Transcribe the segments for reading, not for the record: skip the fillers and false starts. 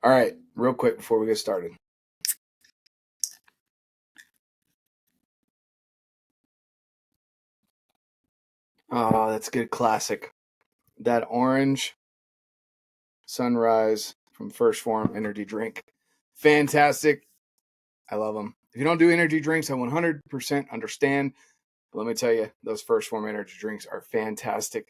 All right, real quick before we get started. Oh, that's a good classic. That orange sunrise from First Phorm energy drink. Fantastic. I love them. If you don't do energy drinks, I 100% understand. But let me tell you, those First Phorm energy drinks are fantastic.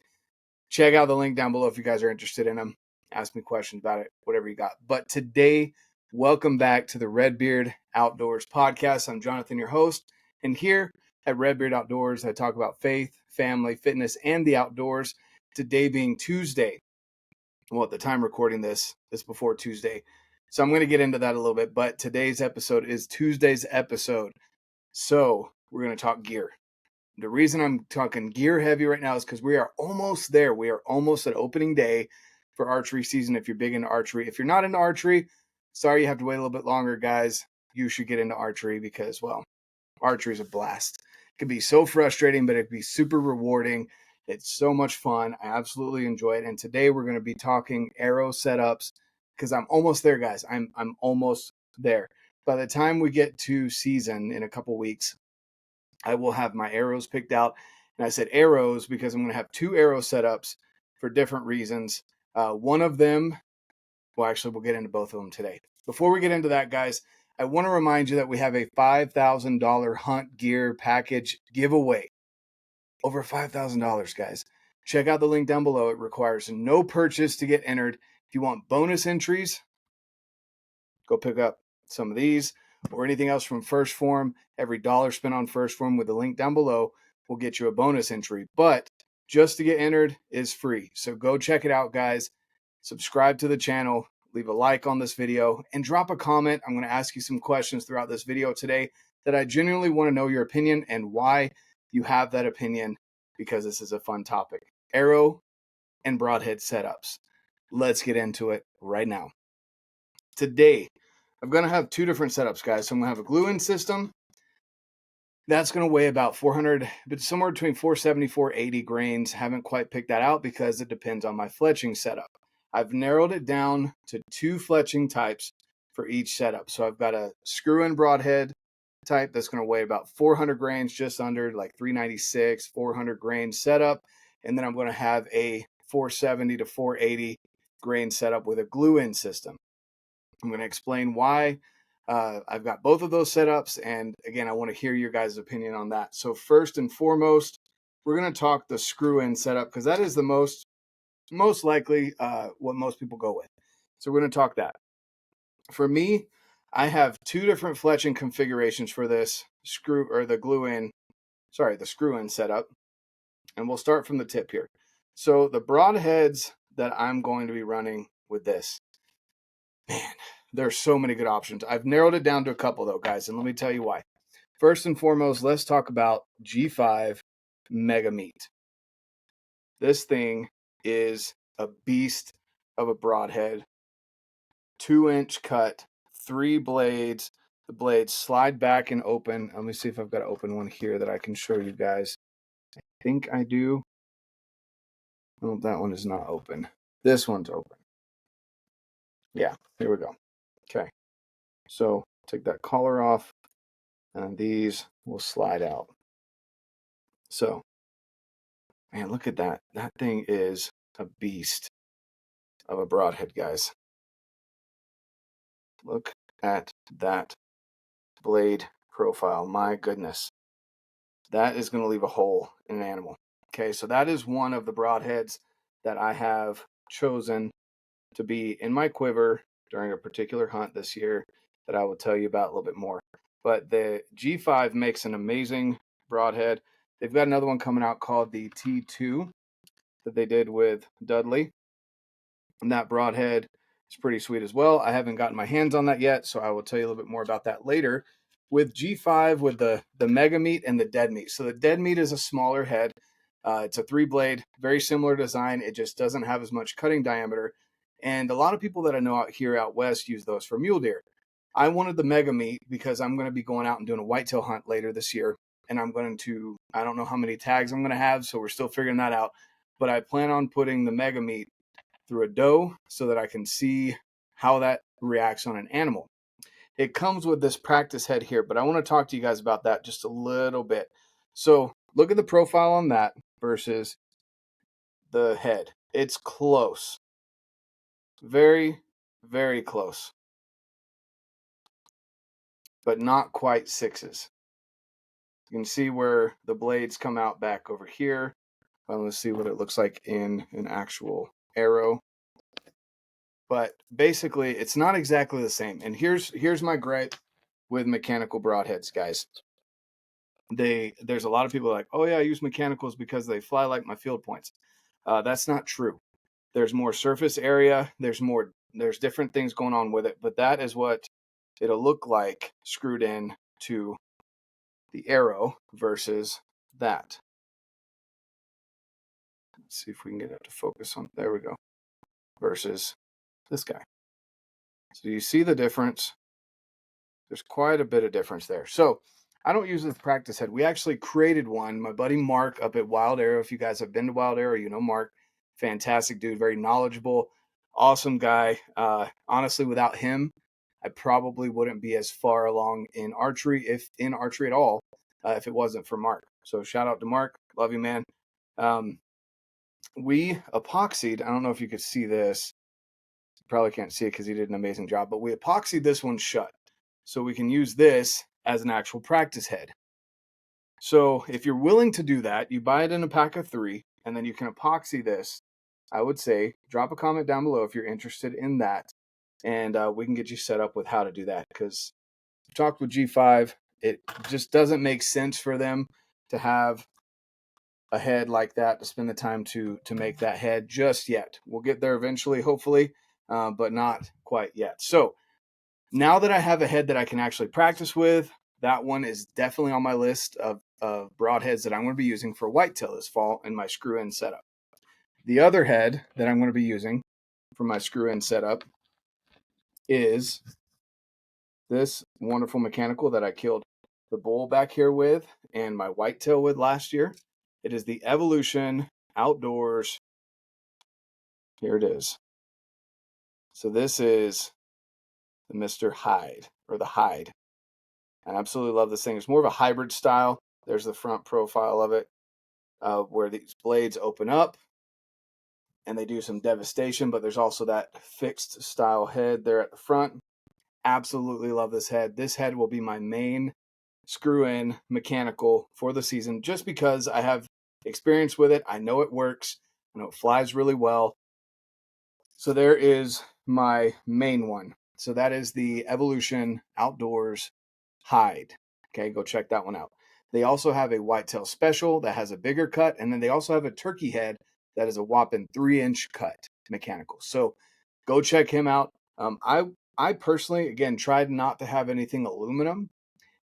Check out the link down below if you guys are interested in them. Ask me questions about it, whatever you got. But today, welcome back to the RedBeard Outdoors podcast. I'm Jonathan, your host. And here at RedBeard Outdoors, I talk about faith, family, fitness, and the outdoors. Today being Tuesday. Well, at the time recording this before Tuesday. So I'm going to get into that a little bit. But today's episode is Tuesday's episode. So we're going to talk gear. The reason I'm talking gear heavy right now is because we are almost there. We are almost at opening day for archery season if you're big into archery. If you're not into archery, sorry you have to wait a little bit longer, guys. You should get into archery because, well, archery is a blast. It can be so frustrating, but it can be super rewarding. It's so much fun. I absolutely enjoy it. And today we're going to be talking arrow setups because I'm almost there, guys. I'm almost there. By the time we get to season in a couple weeks, I will have my arrows picked out. And I said arrows because I'm going to have 2 arrow setups for different reasons. One of them, well, actually, we'll get into both of them today. Before we get into that, guys, I want to remind you that we have a $5,000 hunt gear package giveaway. Over $5,000, guys. Check out the link down below. It requires no purchase to get entered. If you want bonus entries, go pick up some of these or anything else from First Phorm. Every dollar spent on First Phorm with the link down below will get you a bonus entry. But just to get entered is free. So go check it out, guys. Subscribe to the channel, leave a like on this video, and drop a comment. I'm going to ask you some questions throughout this video today that I genuinely want to know your opinion and why you have that opinion, because this is a fun topic. Arrow and broadhead setups. Let's get into it right now. Today, I'm going to have 2 different setups, guys. So I'm going to have a glue-in system. That's going to weigh about 400, but somewhere between 470, 480 grains. Haven't quite picked that out because it depends on my fletching setup. I've narrowed it down to 2 fletching types for each setup. So I've got a screw-in broadhead type that's going to weigh about 400 grains, just under like 396, 400 grain setup. And then I'm going to have a 470 to 480 grain setup with a glue-in system. I'm going to explain why I've got both of those setups. And again, I want to hear your guys' opinion on that. So first and foremost, we're going to talk the screw-in setup because that is the most likely what most people go with. So we're going to talk that. For me, I have 2 different fletching configurations for this the screw-in setup. And we'll start from the tip here. So the broadheads that I'm going to be running with this, man, there's so many good options. I've narrowed it down to a couple though, guys, and let me tell you why. First and foremost, let's talk about G5 Mega Meat. This thing is a beast of a broadhead. 2-inch cut, 3 blades. The blades slide back and open. Let me see if I've got an open one here that I can show you guys. I think I do. Oh, that one is not open. This one's open. Yeah, here we go. Okay. So take that collar off, and these will slide out. So, man, look at that. That thing is a beast of a broadhead, guys. Look at that blade profile. My goodness. That is going to leave a hole in an animal. Okay, so that is one of the broadheads that I have chosen to be in my quiver during a particular hunt this year that I will tell you about a little bit more. But the G5 makes an amazing broadhead. They've got another one coming out called the T2 that they did with Dudley. And that broadhead is pretty sweet as well. I haven't gotten my hands on that yet, so I will tell you a little bit more about that later. With G5, with the Mega Meat and the Dead Meat. So the Dead Meat is a smaller head. It's a 3-blade, very similar design. It just doesn't have as much cutting diameter. And a lot of people that I know out west use those for mule deer. I wanted the Mega Meat because I'm going to be going out and doing a whitetail hunt later this year. And I don't know how many tags I'm going to have, so we're still figuring that out. But I plan on putting the Mega Meat through a doe so that I can see how that reacts on an animal. It comes with this practice head here, but I want to talk to you guys about that just a little bit. So look at the profile on that versus the head. It's close. Very, very close. But not quite sixes. You can see where the blades come out back over here. Let's see what it looks like in an actual arrow. But basically, it's not exactly the same. And here's my gripe with mechanical broadheads, guys. There's a lot of people like, oh yeah, I use mechanicals because they fly like my field points. That's not true. There's more surface area. There's different things going on with it, but that is what it'll look like screwed in to the arrow versus that. Let's see if we can get it to focus on. There we go. Versus this guy. So you see the difference? There's quite a bit of difference there. So I don't use this practice head. We actually created one. My buddy Mark up at Wild Arrow. If you guys have been to Wild Arrow, you know Mark. Fantastic dude, very knowledgeable, awesome guy. Honestly, without him, I probably wouldn't be as far along in archery, if in archery at all, if it wasn't for Mark. So shout out to Mark. Love you, man. We epoxied. I don't know if you could see this. You probably can't see it because he did an amazing job, but we epoxied this one shut. So we can use this as an actual practice head. So if you're willing to do that, you buy it in a pack of 3, and then you can epoxy this. I would say drop a comment down below if you're interested in that, and we can get you set up with how to do that, because I've talked with G5. It just doesn't make sense for them to have a head like that, to spend the time to make that head just yet. We'll get there eventually, hopefully, but not quite yet. So now that I have a head that I can actually practice with, that one is definitely on my list of broadheads that I'm going to be using for whitetail this fall in my screw-in setup. The other head that I'm going to be using for my screw-in setup is this wonderful mechanical that I killed the bull back here with and my whitetail with last year. It is the Evolution Outdoors. Here it is. So this is the Mr. Hyde, or the Hyde. I absolutely love this thing. It's more of a hybrid style. There's the front profile of it, where these blades open up and they do some devastation, but there's also that fixed style head there at the front. Absolutely love this head. This head will be my main screw-in mechanical for the season, just because I have experience with it. I know it works. I know it flies really well. So there is my main one. So that is the Evolution Outdoors Hyde. Okay, go check that one out. They also have a whitetail special that has a bigger cut, and then they also have a turkey head that is a whopping 3-inch cut mechanical. So go check him out. I personally, again, tried not to have anything aluminum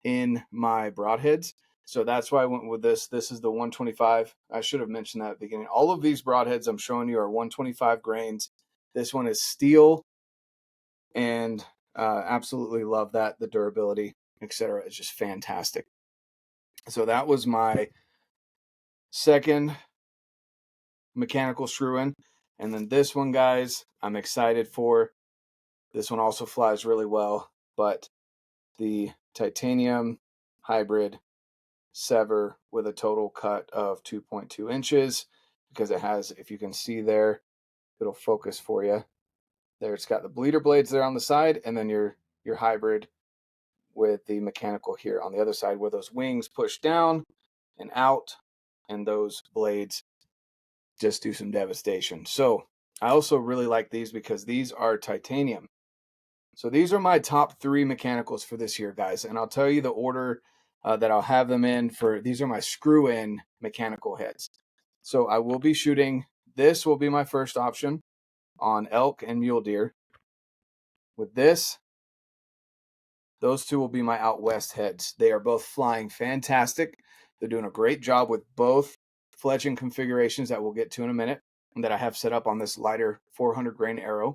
in my broadheads, so that's why I went with this. This is the 125. I should have mentioned that at the beginning. All of these broadheads I'm showing you are 125 grains. This one is steel, and absolutely love that. The durability, etc., is just fantastic. So that was my second mechanical screw-in. And then this one, guys, I'm excited for. This one also flies really well, but the titanium hybrid sever with a total cut of 2.2 inches, because it has, if you can see there, it'll focus for you. There, it's got the bleeder blades there on the side, and then your hybrid with the mechanical here on the other side, where those wings push down and out, and those blades just do some devastation. So I also really like these because these are titanium. So these are my top 3 mechanicals for this year, guys. And I'll tell you the order that I'll have them in for. These are my screw-in mechanical heads. So I will be shooting. This will be my first option on elk and mule deer. With this, those two will be my out west heads. They are both flying fantastic. They're doing a great job with both fletching configurations that we'll get to in a minute, and that I have set up on this lighter 400 grain arrow.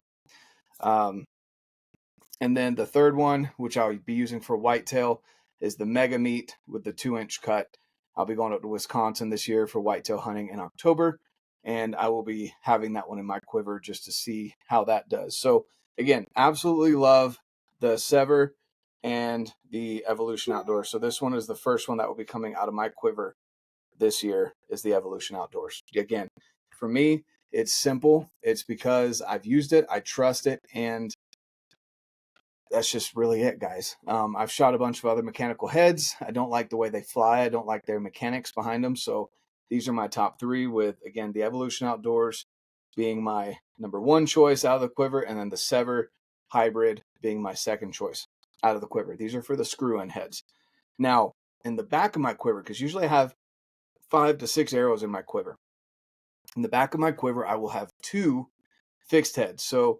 And then the third one, which I'll be using for whitetail, is the Mega Meat with the 2-inch cut. I'll be going up to Wisconsin this year for whitetail hunting in October, and I will be having that one in my quiver just to see how that does. So again, absolutely love the Sever and the Evolution Outdoors. So this one is the first one that will be coming out of my quiver this year, is the Evolution Outdoors. Again, for me, it's simple. It's because I've used it, I trust it, and that's just really it, guys. I've shot a bunch of other mechanical heads. I don't like the way they fly. I don't like their mechanics behind them. So these are my top three, with, again, the Evolution Outdoors being my number one choice out of the quiver, and then the Sever Hybrid being my second choice out of the quiver. These are for the screw-in heads. Now, in the back of my quiver, because usually I have 5 to 6 arrows in my quiver. In the back of my quiver, I will have 2 fixed heads. So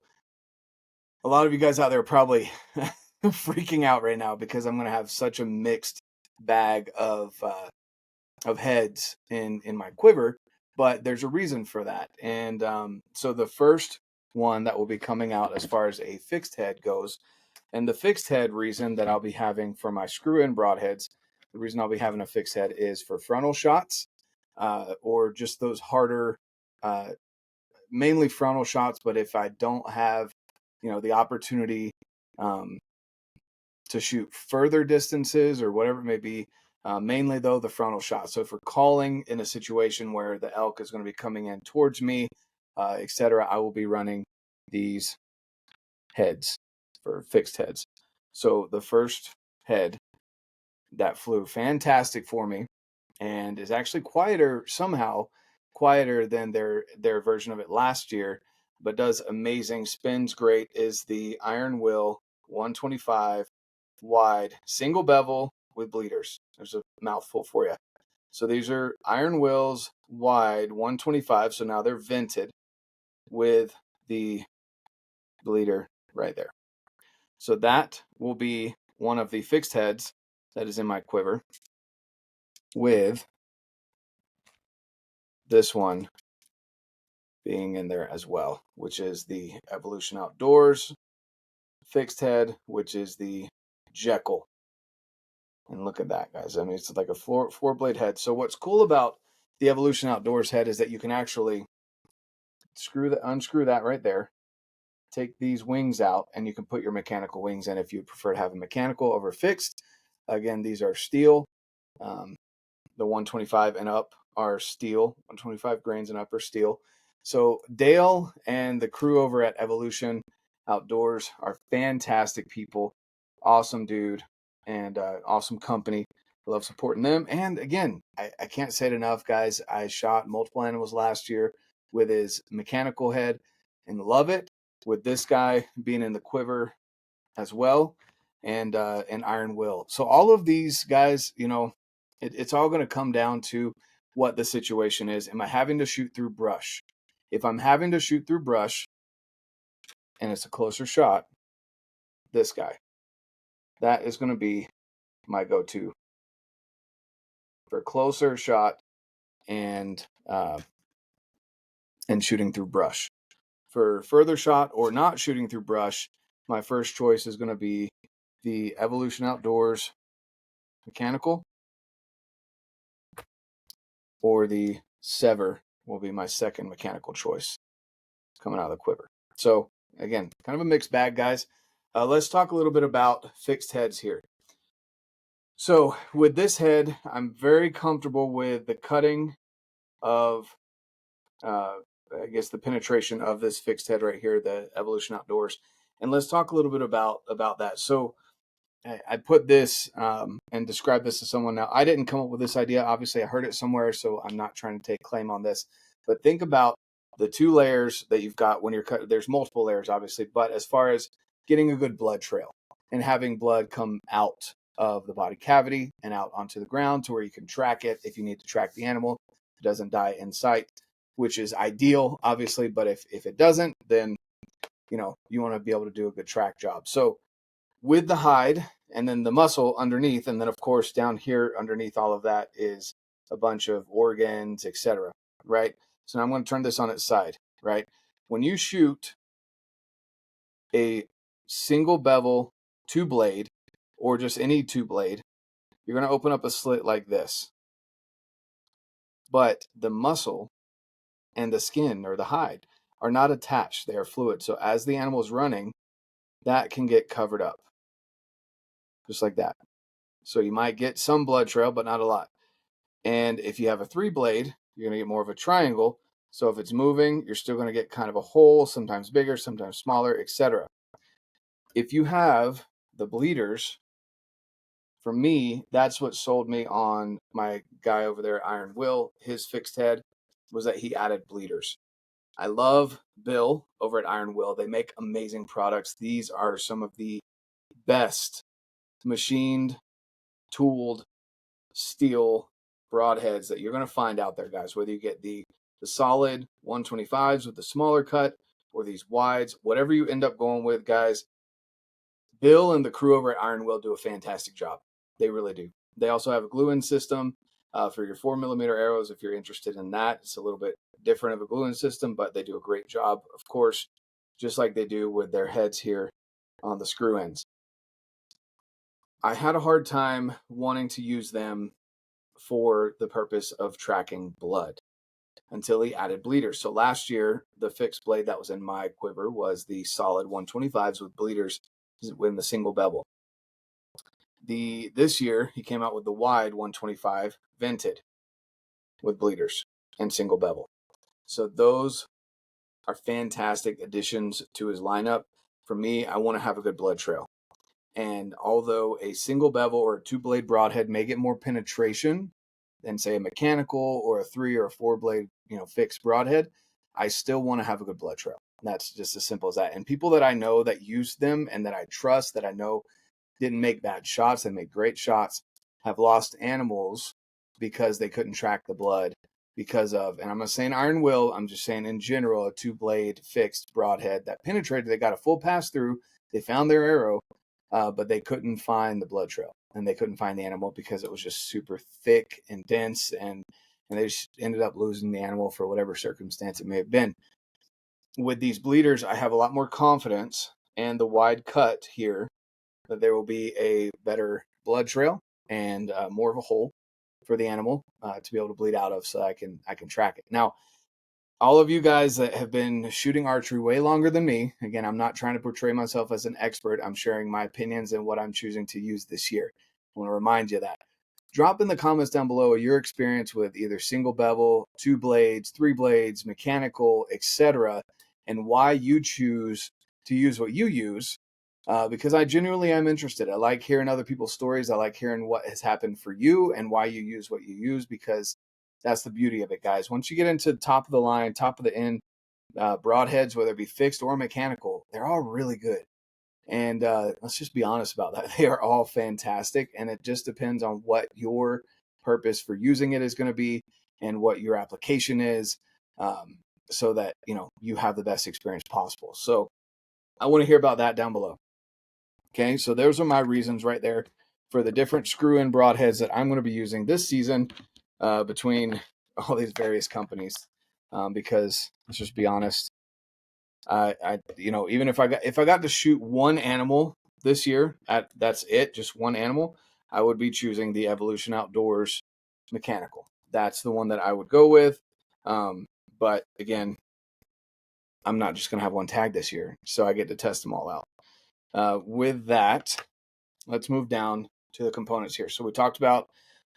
a lot of you guys out there are probably freaking out right now, because I'm going to have such a mixed bag of heads in my quiver, but there's a reason for that. And so the first one that will be coming out as far as a fixed head goes, and the fixed head reason that I'll be having for my screw-in broadheads, the reason I'll be having a fixed head is for frontal shots, or just those harder, mainly frontal shots. But if I don't have, the opportunity to shoot further distances or whatever it may be, mainly though the frontal shot. So if we're calling in a situation where the elk is going to be coming in towards me, etc., I will be running these heads for fixed heads. So the first head that flew fantastic for me, and is actually quieter than their version of it last year, but does amazing, spins great, is the Iron Will 125 wide single bevel with bleeders. There's a mouthful for you. So these are Iron Wills wide 125. So now they're vented with the bleeder right there. So that will be one of the fixed heads that is in my quiver, with this one being in there as well, which is the Evolution Outdoors fixed head, which is the Jekyll. And look at that, guys. I mean, it's like a four blade head. So what's cool about the Evolution Outdoors head is that you can actually unscrew that right there, take these wings out, and you can put your mechanical wings in if you prefer to have a mechanical over fixed. Again, these are steel. The 125 and up are steel. 125 grains and up are steel. So Dale and the crew over at Evolution Outdoors are fantastic people. Awesome dude, and awesome company. I love supporting them. And again, I can't say it enough, guys. I shot multiple animals last year with his mechanical head and love it. With this guy being in the quiver as well, and Iron Will. So all of these guys, it's all going to come down to what the situation is. Am I having to shoot through brush? If I'm having to shoot through brush and it's a closer shot, this guy, that is going to be my go-to for a closer shot and shooting through brush. For further shot or not shooting through brush, my first choice is going to be the Evolution Outdoors mechanical, or the Sever will be my second mechanical choice coming out of the quiver. So again, kind of a mixed bag, guys. Let's talk a little bit about fixed heads here. So with this head, I'm very comfortable with the cutting of, I guess, the penetration of this fixed head right here, the Evolution Outdoors. And let's talk a little bit about that. So I put this and described this to someone. Now, I didn't come up with this idea. Obviously, I heard it somewhere, so I'm not trying to take claim on this. But think about the 2 layers that you've got when you're cut. There's multiple layers, obviously, but as far as getting a good blood trail and having blood come out of the body cavity and out onto the ground to where you can track it if you need to track the animal. It doesn't die in sight, which is ideal, obviously. But if it doesn't, then you want to be able to do a good track job. So with the hide and then the muscle underneath, and then of course down here underneath all of that is a bunch of organs, etc. Right? So now I'm going to turn this on its side. Right? When you shoot a single bevel 2-blade, or just any 2-blade, you're going to open up a slit like this. But the muscle and the skin or the hide are not attached. They are fluid. So as the animal is running, that can get covered up, just like that. So you might get some blood trail, but not a lot. And if you have a 3-blade, you're going to get more of a triangle. So if it's moving, you're still going to get kind of a hole, sometimes bigger, sometimes smaller, etc. If you have the bleeders, for me, that's what sold me on my guy over there at Iron Will. His fixed head was that he added bleeders. I love Bill over at Iron Will. They make amazing products. These are some of the best machined, tooled steel broadheads that you're going to find out there, guys. Whether you get the solid 125s with the smaller cut or these wides, whatever you end up going with, guys, Bill and the crew over at Iron Will do a fantastic job. They really do. They also have a glue-in system for your 4mm arrows if you're interested in that. It's a little bit different of a glue-in system, but they do a great job, of course, just like they do with their heads here on the screw ends. I had a hard time wanting to use them for the purpose of tracking blood until he added bleeders. So last year, the fixed blade that was in my quiver was the solid 125s with bleeders in the single bevel. This year, he came out with the wide 125 vented with bleeders and single bevel. So those are fantastic additions to his lineup. For me, I want to have a good blood trail. And although a single bevel or a 2-blade broadhead may get more penetration than, say, a mechanical or a 3 or a 4-blade, fixed broadhead, I still want to have a good blood trail. That's just as simple as that. And people that I know that use them and that I trust, that I know didn't make bad shots, they made great shots, have lost animals because they couldn't track the blood because of, and I'm not saying Iron Will, I'm just saying in general, a 2-blade fixed broadhead that penetrated, they got a full pass through, they found their arrow, but they couldn't find the blood trail and they couldn't find the animal because it was just super thick and dense, and they just ended up losing the animal for whatever circumstance it may have been. With these bleeders, I have a lot more confidence, and the wide cut here, that there will be a better blood trail and more of a hole for the animal to be able to bleed out of, so I can track it. Now, all of you guys that have been shooting archery way longer than me, again, I'm not trying to portray myself as an expert. I'm sharing my opinions and what I'm choosing to use this year. I want to remind you that. Drop in the comments down below your experience with either single bevel, 2 blades, 3 blades, mechanical, etc., and why you choose to use what you use. Because I genuinely am interested. I like hearing other people's stories. I like hearing what has happened for you and why you use what you use, because that's the beauty of it, guys. Once you get into the top of the line, top of the end, broadheads, whether it be fixed or mechanical, they're all really good. And let's just be honest about that. They are all fantastic. And it just depends on what your purpose for using it is going to be and what your application is, so that, you have the best experience possible. So I want to hear about that down below. Okay, so those are my reasons right there for the different screw-in broadheads that I'm going to be using this season between all these various companies. Because let's just be honest, even if I got to shoot one animal this year, that's it, just one animal, I would be choosing the Evolution Outdoors mechanical. That's the one that I would go with. But again, I'm not just going to have one tag this year, so I get to test them all out. With that, let's move down to the components here. So we talked about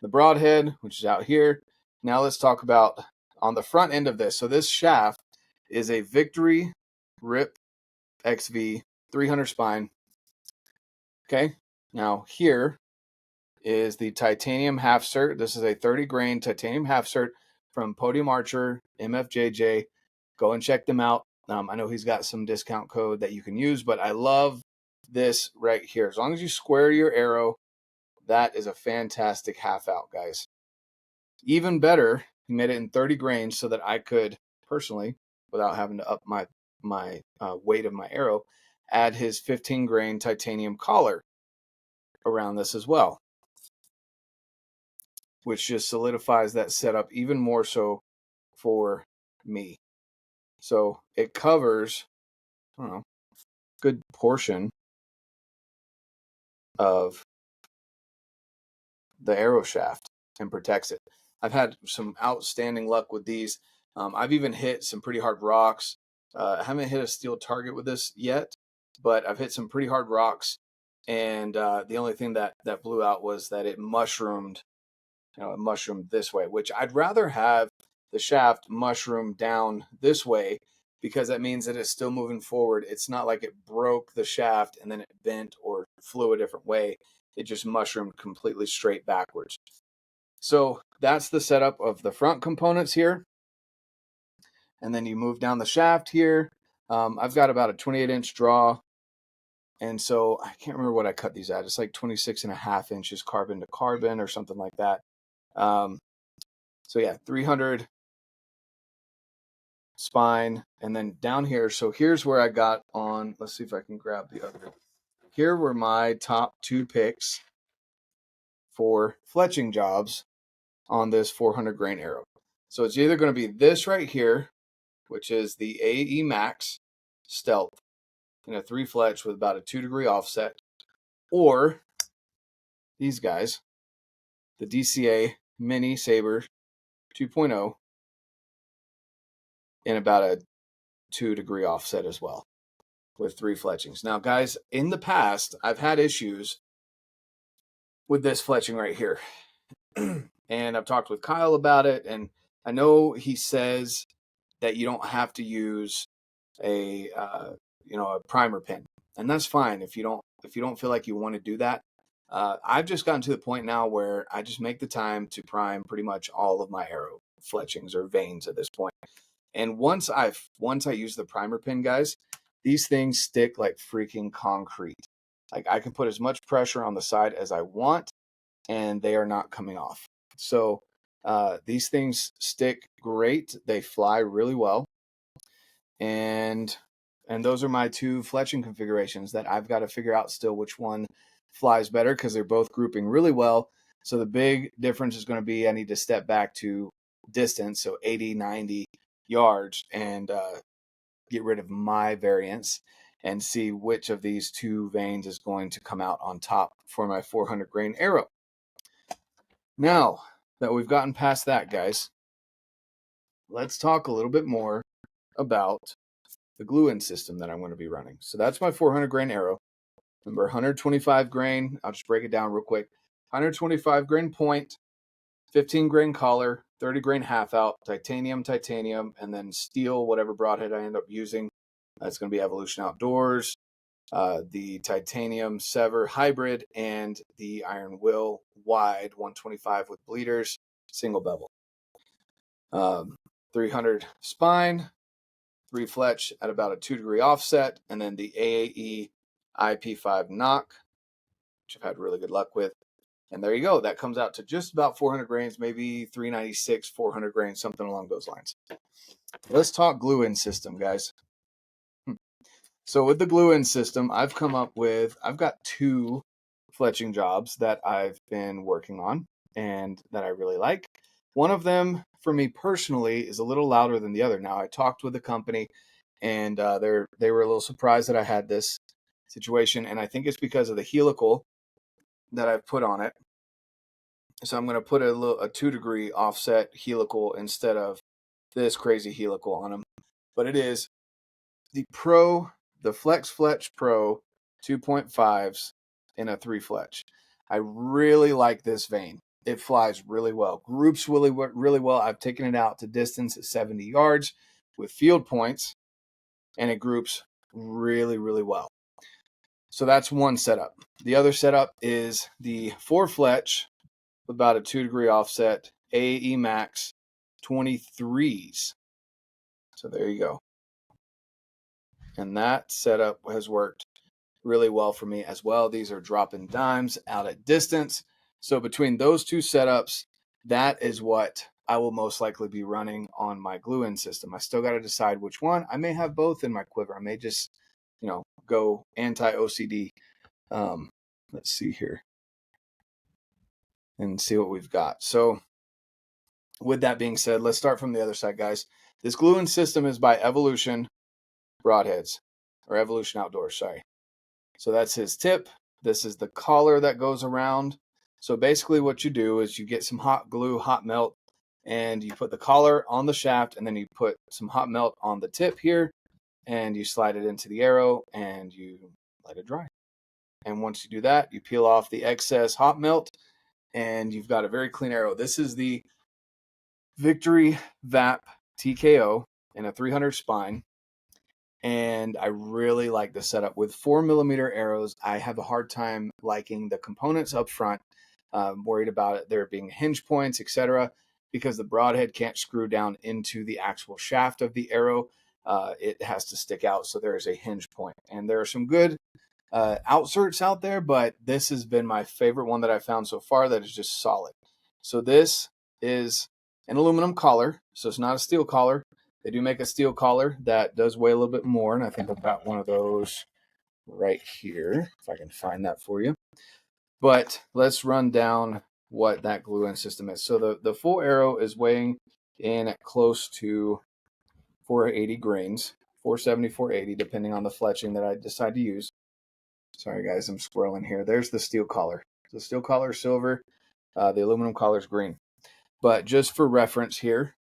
the broadhead, which is out here. Now let's talk about on the front end of this. So this shaft is a Victory Rip XV 300 spine. Okay. Now here is the titanium half cert. This is a 30 grain titanium half cert from Podium Archer, MFJJ. Go and check them out. I know he's got some discount code that you can use, but I love this right here. As long as you square your arrow, that is a fantastic half out, guys. Even better, he made it in 30 grains so that I could personally, without having to up my weight of my arrow, add his 15 grain titanium collar around this as well, which just solidifies that setup even more so for me. So it covers, I don't know, a good portion of the arrow shaft and protects it. I've had some outstanding luck with these. I've even hit some pretty hard rocks. I haven't hit a steel target with this yet, but I've hit some pretty hard rocks, and the only thing that blew out was that it mushroomed. It mushroomed this way, which I'd rather have the shaft mushroom down this way, because that means that it's still moving forward. It's not like it broke the shaft and then it bent or flew a different way. It just mushroomed completely straight backwards. So that's the setup of the front components here. And then you move down the shaft here. I've got about a 28-inch draw. And so I can't remember what I cut these at. It's like 26.5 inches carbon to carbon or something like that. So yeah, 300 spine, and then down here. So here's where I got on. Let's see if I can grab the other. Here were my top 2 picks for fletching jobs on this 400 grain arrow. So it's either going to be this right here, which is the AE Max Stealth in a 3 fletch with about a 2-degree offset, or these guys, the DCA Mini Saber 2.0 in about a 2-degree offset as well with 3 fletchings. Now, guys, in the past, I've had issues with this fletching right here. And I've talked with Kyle about it, and I know he says that you don't have to use a primer pin, and that's fine if you don't feel like you want to do that. I've just gotten to the point now where I just make the time to prime pretty much all of my arrow fletchings or vanes at this point. And once I use the primer pin, guys, these things stick like freaking concrete. Like, I can put as much pressure on the side as I want, and they are not coming off. So these things stick great. They fly really well. And those are my 2 fletching configurations that I've got to figure out still which one flies better, because they're both grouping really well. So the big difference is going to be I need to step back to distance, so 80, 90 yards, and get rid of my variance and see which of these 2 vanes is going to come out on top for my 400 grain arrow. Now that we've gotten past that, guys, let's talk a little bit more about the glue-in system that I'm going to be running. So that's my 400 grain arrow. Remember, 125 grain, I'll just break it down real quick. 125 grain point, 15 grain collar, 30 grain half out, titanium, and then steel, whatever broadhead I end up using. That's going to be Evolution Outdoors, the titanium Sever hybrid, and the Iron Will wide 125 with bleeders, single bevel. 300 spine, 3 fletch at about a 2-degree offset, and then the AAE IP5 knock, which I've had really good luck with. And there you go. That comes out to just about 400 grains, maybe 396, 400 grains, something along those lines. Let's talk glue-in system, guys. So with the glue-in system, I've got 2 fletching jobs that I've been working on and that I really like. One of them, for me personally, is a little louder than the other. Now, I talked with the company, and they were a little surprised that I had this situation, and I think it's because of the helical that I've put on it. So I'm going to put a 2-degree offset helical instead of this crazy helical on them. But it is the Flex Fletch Pro 2.5s in a 3 fletch. I really like this vane. It flies really well, groups really well. I've taken it out to distance at 70 yards with field points, and it groups really, really well. So that's one setup. The other setup is the 4 fletch with about a 2-degree offset AE Max 23s. So there you go. And that setup has worked really well for me as well. These are dropping dimes out at distance. So between those 2 setups, that is what I will most likely be running on my glue-in system. I still got to decide which one. I may have both in my quiver. I may just, go anti-OCD. Let's see here and see what we've got. So with that being said, let's start from the other side, guys. This glue-in system is by Evolution Broadheads, or Evolution Outdoors, sorry. So that's his tip. This is the collar that goes around. So basically what you do is you get some hot glue, hot melt, and you put the collar on the shaft, and then you put some hot melt on the tip here, and you slide it into the arrow and you let it dry. And once you do that, you peel off the excess hot melt and you've got a very clean arrow. This is the Victory VAP TKO in a 300 spine. And I really like the setup. With 4mm arrows, I have a hard time liking the components up front. Worried about it there being hinge points, etc., because the broadhead can't screw down into the actual shaft of the arrow. It has to stick out, so there is a hinge point. And there are some good outserts out there, but this has been my favorite one that I found so far that is just solid. So this is an aluminum collar, so it's not a steel collar. They do make a steel collar that does weigh a little bit more, and I think I've got one of those right here, if I can find that for you. But let's run down what that glue-in system is. So the full arrow is weighing in at close to 480 grains, 470, 480, depending on the fletching that I decide to use. Sorry, guys, I'm squirreling here. There's the steel collar. The steel collar is silver. The aluminum collar is green. But just for reference here,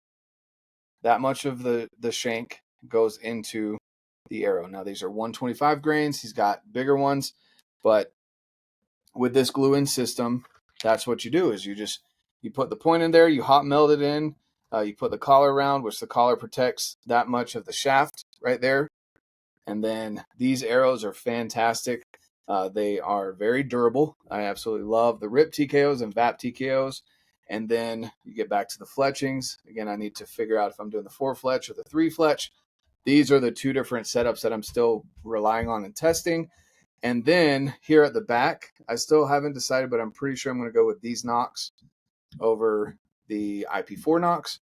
that much of the shank goes into the arrow. Now, these are 125 grains. He's got bigger ones. But with this glue-in system, that's what you do is you put the point in there, you hot melt it in, you put the collar around, which the collar protects that much of the shaft right there. And then these arrows are fantastic. They are very durable. I absolutely love the RIP TKOs and VAP TKOs. And then you get back to the fletchings. Again, I need to figure out if I'm doing the 4 fletch or the 3 fletch. These are the 2 different setups that I'm still relying on and testing. And then here at the back, I still haven't decided, but I'm pretty sure I'm going to go with these nocks over the IP4 nocks.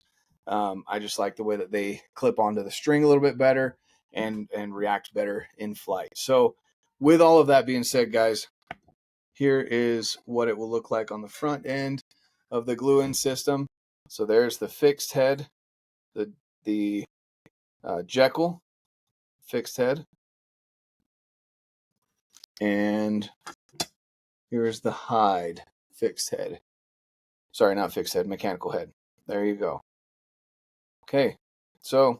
I just like the way that they clip onto the string a little bit better and react better in flight. So with all of that being said, guys, here is what it will look like on the front end of the glue-in system. So there's the fixed head, the Jekyll fixed head, and here's the hide fixed head. Sorry, not fixed head, mechanical head. There you go. Okay, so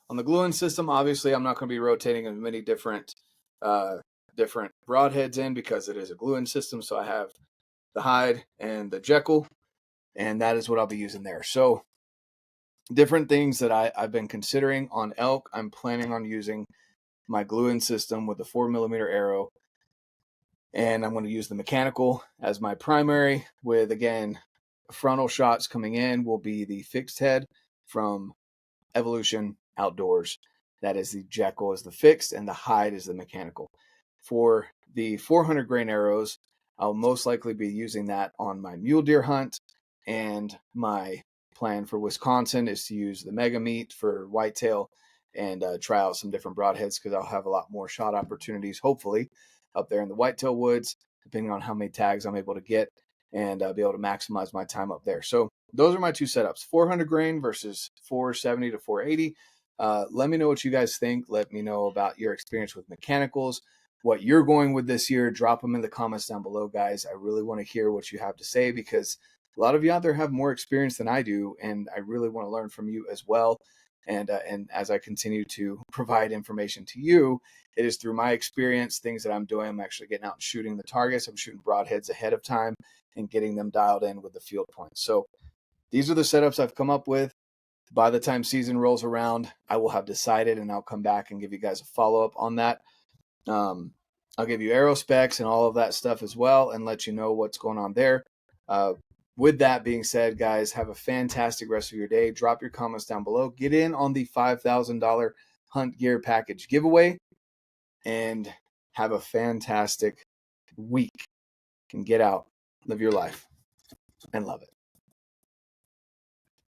on the glue-in system, obviously I'm not going to be rotating as many different broadheads in because it is a glue-in system. So I have the hide and the Jekyll, and that is what I'll be using there. So different things that I've been considering on elk, I'm planning on using my glue-in system with the 4mm arrow, and I'm going to use the mechanical as my primary with, again, frontal shots coming in will be the fixed head from Evolution Outdoors. That is the Jekyll is the fixed and the hide is the mechanical. For the 400 grain arrows, I'll most likely be using that on my mule deer hunt, and my plan for Wisconsin is to use the mega meat for whitetail and try out some different broadheads because I'll have a lot more shot opportunities, hopefully, up there in the whitetail woods, depending on how many tags I'm able to get and be able to maximize my time up there. So those are my 2 setups, 400 grain versus 470 to 480. Let me know what you guys think. Let me know about your experience with mechanicals, what you're going with this year. Drop them in the comments down below, guys. I really want to hear what you have to say because a lot of you out there have more experience than I do, and I really want to learn from you as well. And as I continue to provide information to you, it is through my experience, things that I'm doing. I'm actually getting out and shooting the targets. I'm shooting broadheads ahead of time and getting them dialed in with the field points. So these are the setups I've come up with. By the time season rolls around, I will have decided, and I'll come back and give you guys a follow-up on that. I'll give you arrow specs and all of that stuff as well and let you know what's going on there. With that being said, guys, have a fantastic rest of your day. Drop your comments down below. Get in on the $5,000 Hunt Gear Package giveaway and have a fantastic week. And get out, live your life, and love it.